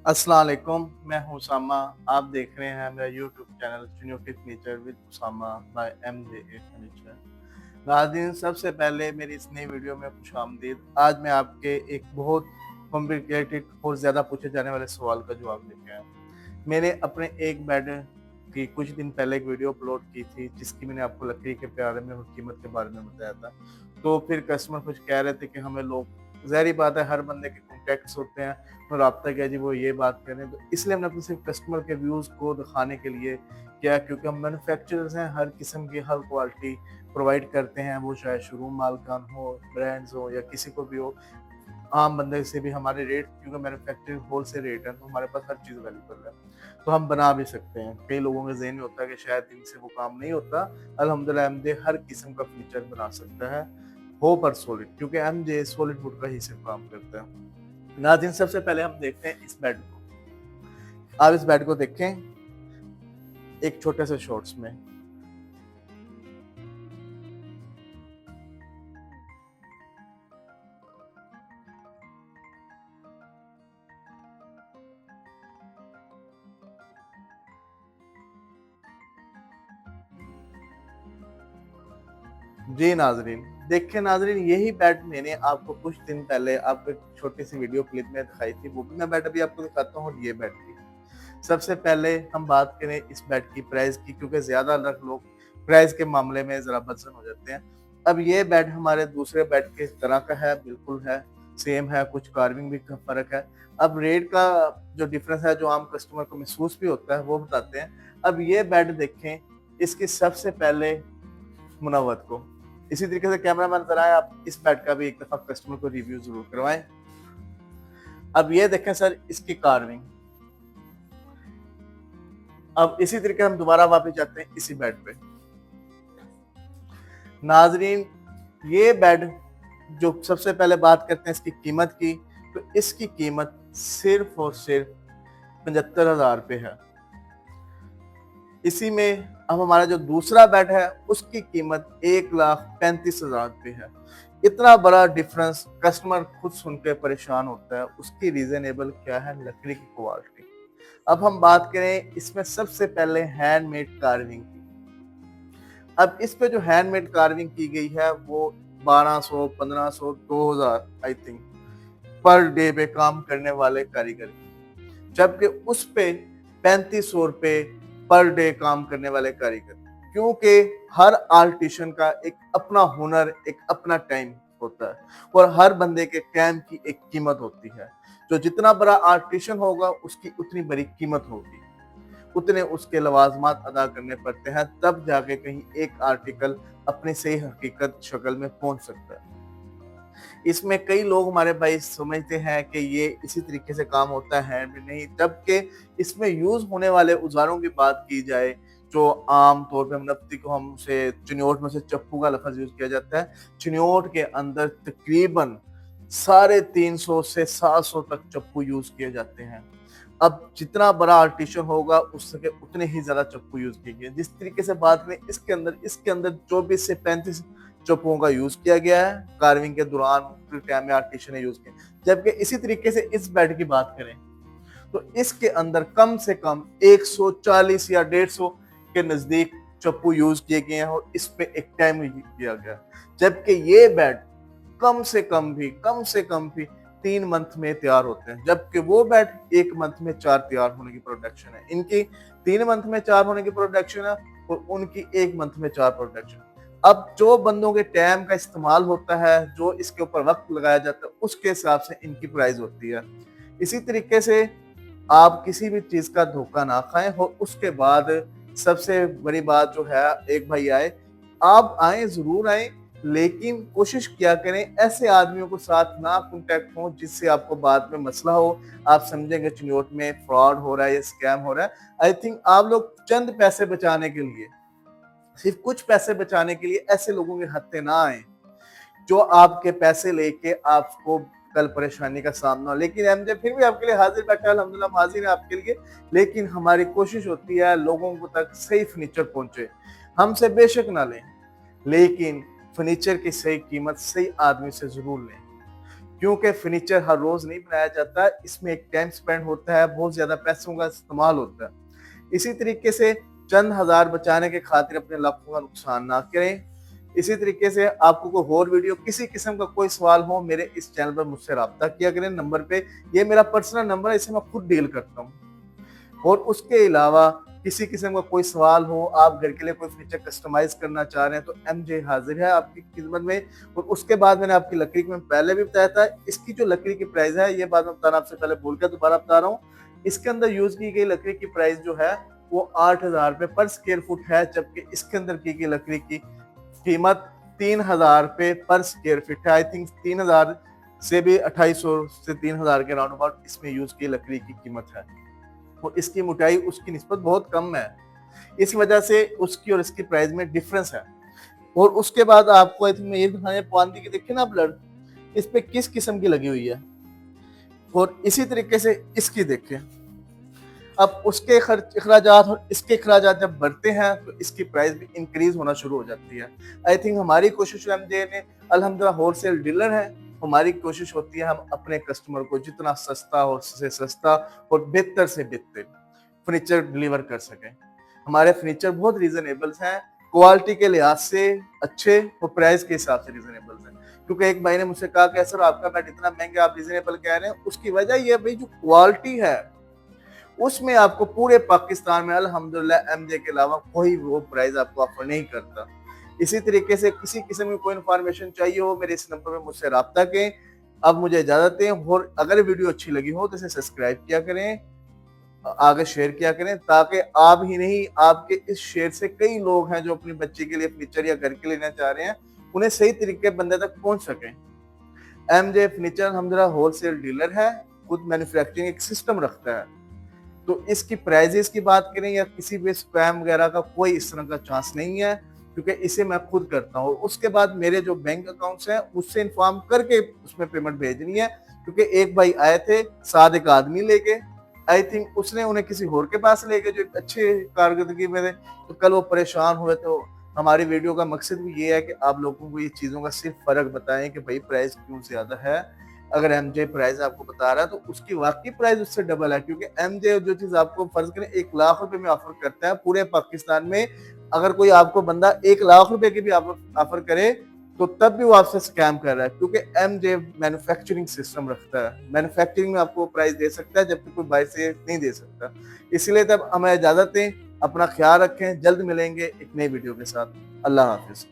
अस्सलाम वालेकुम, मैं हूँ उसामा। आप देख रहे हैं मेरा YouTube channel Chinioti furniture with Usama by MJA furniture. नाज़रीन, सबसे पहले मेरी इस नई वीडियो में खुशामदीद। आज मैं आपके एक बहुत कॉम्प्लिकेटेड और ज़्यादा पूछे जाने वाले सवाल का जवाब लेके आया हूँ। मैंने अपने एक बेड की कुछ दिन पहले एक वीडियो अपलोड की थी, जिसकी मैंने आपको लकड़ी के बारे में और कीमत के बारे में बताया था। तो फिर कस्टमर कुछ कह रहे थे कि हमें लोग, ज़ाहिर-सी बात है, हर बंदे के कॉन्टैक्ट्स होते हैं और राब्ता किया जी वो ये बात कर रहे हैं, तो इसलिए हमने अपने सिर्फ कस्टमर के व्यूज़ को दिखाने के लिए किया, क्योंकि हम मैन्युफैक्चरर्स हैं, हर किस्म की हर क्वालिटी प्रोवाइड करते हैं, वो चाहे शोरूम मालकान हो, ब्रांड्स हो या किसी को भी हो। आम बंदे से भी हमारे रेट, क्योंकि मैन्युफैक्चरिंग होलसेल रेट है, तो हमारे पास हर चीज़ अवेलेबल है, तो हम बना भी सकते हैं। कई लोगों के ज़हन में होता है कि शायद इनसे वो काम नहीं होता। अल्हम्दुलिल्लाह एमजे हर किस्म का फर्नीचर बना सकता है, हो पर सॉलिड, क्योंकि एमजे सॉलिड वुड का ही सिर्फ काम करता है। नाज़रीन, सबसे पहले हम देखते हैं इस बेड को। आप इस बेड को देखें एक छोटे से शॉर्ट्स में। जी नाज़रीन, देखिए नाज़रीन, यही बेड मैंने आपको कुछ दिन पहले आपको एक छोटी सी वीडियो क्लिप में दिखाई थी। वो भी मैं बेड अभी आपको दिखाता हूँ, और ये बेड की। सबसे पहले हम बात करें इस बेड की प्राइस की, क्योंकि ज़्यादातर लोग प्राइस के मामले में ज़रा बदसन हो जाते हैं। अब ये बेड हमारे दूसरे बेड के तरह का है, बिल्कुल है, सेम है, कुछ कार्विंग भी का फ़र्क है। अब रेट का जो डिफ़रेंस है, जो आम कस्टमर को महसूस भी होता है, वो बताते हैं। अब ये बेड देखें, इसकी सबसे पहले मुनव्वत को। इसी तरीके से कैमरामैन ज़रा आएं, आप इस बेड का भी एक दफ़ा कस्टमर को रिव्यू ज़रूर करवाएँ। अब ये देखें सर इसकी कार्विंग। अब इसी तरीके हम दोबारा वापस जाते हैं इसी बेड पे। नाज़रीन, ये बेड, जो सबसे पहले बात करते हैं इसकी कीमत की, तो इसकी कीमत सिर्फ़ और सिर्फ़ 75,000 रुपए है। इसी में अब हमारा जो दूसरा बेड है, उसकी कीमत 1,35,000 रुपए है। इतना बड़ा डिफरेंस कस्टमर खुद सुन के परेशान होता है। उसकी रीज़नेबल क्या है? लकड़ी की क्वालिटी। अब हम बात करें इसमें सबसे पहले हैंडमेड कार्विंग की। अब इस पे जो हैंडमेड कार्विंग की गई है, वो 1200, 1500, 2000 आई थिंक पर डे पे काम करने वाले कारीगर की। जबकि उस पे 3500 रुपए पर डे काम करने वाले कारीगर। क्योंकि हर आर्टिशन का एक अपना हुनर, एक अपना टाइम होता है, और हर बंदे के टाइम की एक कीमत होती है। जो जितना बड़ा आर्टिशन होगा, उसकी उतनी बड़ी कीमत होगी, उतने उसके लवाजमात अदा करने पड़ते हैं, तब जाके कहीं एक आर्टिकल अपनी सही हकीकत शक्ल में पहुंच सकता है। इसमें कई लोग हमारे भाई समझते हैं कि ये इसी तरीके से काम होता है, भी नहीं, जबकि इसमें यूज होने वाले औजारों की बात की जाए, जो आम तौर पे नफ्ती को हम उसे चिन्योट में से चप्पू का लफ्ज यूज किया जाता है। चिन्योट के अंदर तकरीबन 350 से 700 तक चप्पू यूज किए जाते हैं। अब जितना बड़ा आर्टिशन होगा, उसके उतने ही ज्यादा चप्पू यूज किए गए। जिस तरीके से बात करें, इसके अंदर 24 से 35 चप्पुओं का यूज किया गया है कार्विंग के दौरान, टाइम में आर्टिशन ने यूज किया। जबकि इसी तरीके से इस बेड की बात करें, तो इसके अंदर कम से कम 140 या 150 के नजदीक चप्पू यूज किए गए हैं, और इस पे एक टाइम किया गया। जबकि ये बेड कम से कम भी 3 मंथ में तैयार होते हैं, जबकि वो बेड 1 मंथ में 4 तैयार होने की प्रोडक्शन है। इनकी 3 मंथ में 4 होने की प्रोडक्शन है, और उनकी 1 मंथ में 4 प्रोडक्शन। अब जो बंदों के टाइम का इस्तेमाल होता है, जो इसके ऊपर वक्त लगाया जाता है, उसके हिसाब से इनकी प्राइस होती है। इसी तरीके से आप किसी भी चीज का धोखा ना खाएं। हो उसके बाद सबसे बड़ी बात जो है, एक भाई आए, आप आए, जरूर आए, लेकिन कोशिश किया करें ऐसे आदमियों को साथ ना कांटेक्ट हो जिससे आपको बाद में मसला हो। आप समझेंगे चिन्योट में फ्रॉड हो रहा है या स्कैम हो रहा है। आई थिंक आप लोग चंद पैसे बचाने के लिए, सिर्फ कुछ पैसे बचाने के लिए ऐसे लोगों के हत्थे ना आए, जो आपके पैसे लेके आपको कल परेशानी का सामना हो। लेकिन एमजे फिर भी आपके लिए हाजिर बैठा है, अल्हम्दुलिल्लाह हम हाजिर हैं आपके लिए। लेकिन हमारी कोशिश होती है लोगों को तक सही फर्नीचर पहुंचे। हमसे बेशक ना लें, लेकिन फर्नीचर की सही कीमत सही आदमी से जरूर लें। क्योंकि फर्नीचर हर रोज नहीं बनाया जाता, इसमें एक टाइम स्पेंड होता है, बहुत ज्यादा पैसों का इस्तेमाल होता है। इसी तरीके से चंद हजार बचाने के खातिर अपने लाखों का नुकसान ना करें। इसी तरीके से आपको कोई और वीडियो, किसी किस्म का कोई सवाल हो, मेरे इस चैनल पर मुझसे राब्ता किया करें नंबर पे। ये मेरा पर्सनल नंबर है, इसे मैं खुद डील करता हूँ। और उसके अलावा किसी किस्म का कोई सवाल हो, आप घर के लिए कोई फीचर कस्टमाइज करना चाह रहे हैं, तो एमजे हाजिर है आपकी खिदमत में। और उसके बाद मैंने आपकी लकड़ी की, मैं पहले भी बताया था, इसकी जो लकड़ी की प्राइस है, ये बात मैं बताना आपसे पहले भूल गया, दोबारा बता रहा हूँ। इसके अंदर यूज की गई लकड़ी की प्राइस जो है वो 8,000 रुपए पर स्क्वायर फुट है, जबकि इसके अंदर की गई लकड़ी की कीमत 3,000 रुपए पर स्क्वायर फीट है। आई थिंक 3,000 से भी 2,200 से 3,000 के राउंड अबाउट इसमें यूज की लकड़ी की कीमत है। और इसकी मोटाई उसकी निस्बत बहुत कम है, इस वजह से उसकी और इसकी प्राइस में डिफरेंस है। और उसके बाद आपको आई थिंक मैं ये दिखाने पांदी की, देखिए ना ब्लड इस पे किस किस्म की लगी हुई है। और इसी तरीके से इसकी देखिए, अब उसके खर्च अखराजात और इसके अखराजात जब बढ़ते हैं तो इसकी प्राइस भी इंक्रीज होना शुरू हो जाती है। आई थिंक हमारी कोशिश एमजे ने, अल्हम्दुलिल्लाह होलसेल डीलर है, हमारी कोशिश होती है हम अपने कस्टमर को जितना सस्ता और से सस्ता और बेहतर से बेहतर फर्नीचर डिलीवर कर सकें। हमारे फर्नीचर बहुत रीजनेबल हैं, क्वालिटी के लिहाज से अच्छे और प्राइस के हिसाब से रीजनेबल हैं। क्योंकि एक भाई ने मुझसे कहा कि सर आपका बेड इतना महंगा, आप रीजनेबल कह रहे हैं, उसकी वजह यह भाई जो क्वालिटी है उसमें आपको पूरे पाकिस्तान में अल्हम्दुलिल्लाह एमजे के अलावा कोई वो प्राइस आपको ऑफर नहीं करता। इसी तरीके से किसी किस्म की कोई इन्फॉर्मेशन चाहिए हो, मेरे इस नंबर पे मुझसे राब्ता करें। अब मुझे इजाजत दें, और अगर वीडियो अच्छी लगी हो तो इसे सब्सक्राइब किया करें, आगे शेयर किया करें, ताकि आप ही नहीं, आपके इस शेयर से कई लोग हैं जो अपनी बच्ची के लिए फर्नीचर या घर के लेना चाह रहे हैं, उन्हें सही तरीके बंदे तक पहुंच सके। एमजे फर्नीचर अल्हम्दुलिल्लाह होलसेल डीलर है, खुद मैन्युफैक्चरिंग एक सिस्टम रखता है। तो इसकी प्राइजेस की बात करें या किसी भी स्पैम वगैरह का कोई इस तरह का चांस नहीं है, क्योंकि इसे मैं खुद करता हूँ। उसके बाद मेरे जो बैंक अकाउंट्स हैं उससे इन्फॉर्म करके उसमें पेमेंट भेजनी है। क्योंकि एक भाई आए थे साथ एक आदमी लेके, आई थिंक उसने उन्हें किसी और के पास लेके जो एक अच्छे कारकर्दगी में थे, तो कल वो परेशान हुए। तो हमारी वीडियो का मकसद भी ये है कि आप लोगों को ये चीज़ों का सिर्फ फर्क बताएं कि भाई प्राइस क्यों ज़्यादा है। अगर एमजे प्राइस आपको बता रहा है तो उसकी वाकई प्राइस उससे डबल है, क्योंकि एमजे जो चीज आपको फर्ज करें 1 लाख रुपए में ऑफर करता है पूरे पाकिस्तान में, अगर कोई आपको बंदा 1 लाख रुपए की भी ऑफर करे तो तब भी वो आपसे स्कैम कर रहा है। क्योंकि एमजे मैन्युफैक्चरिंग सिस्टम रखता है, मैन्युफैक्चरिंग में आपको प्राइस दे सकता है जबकि कोई बाहर से नहीं दे सकता। इसलिए तब हमें इजाजत दें, अपना ख्याल रखें, जल्द मिलेंगे एक नई वीडियो के साथ। अल्लाह हाफिज।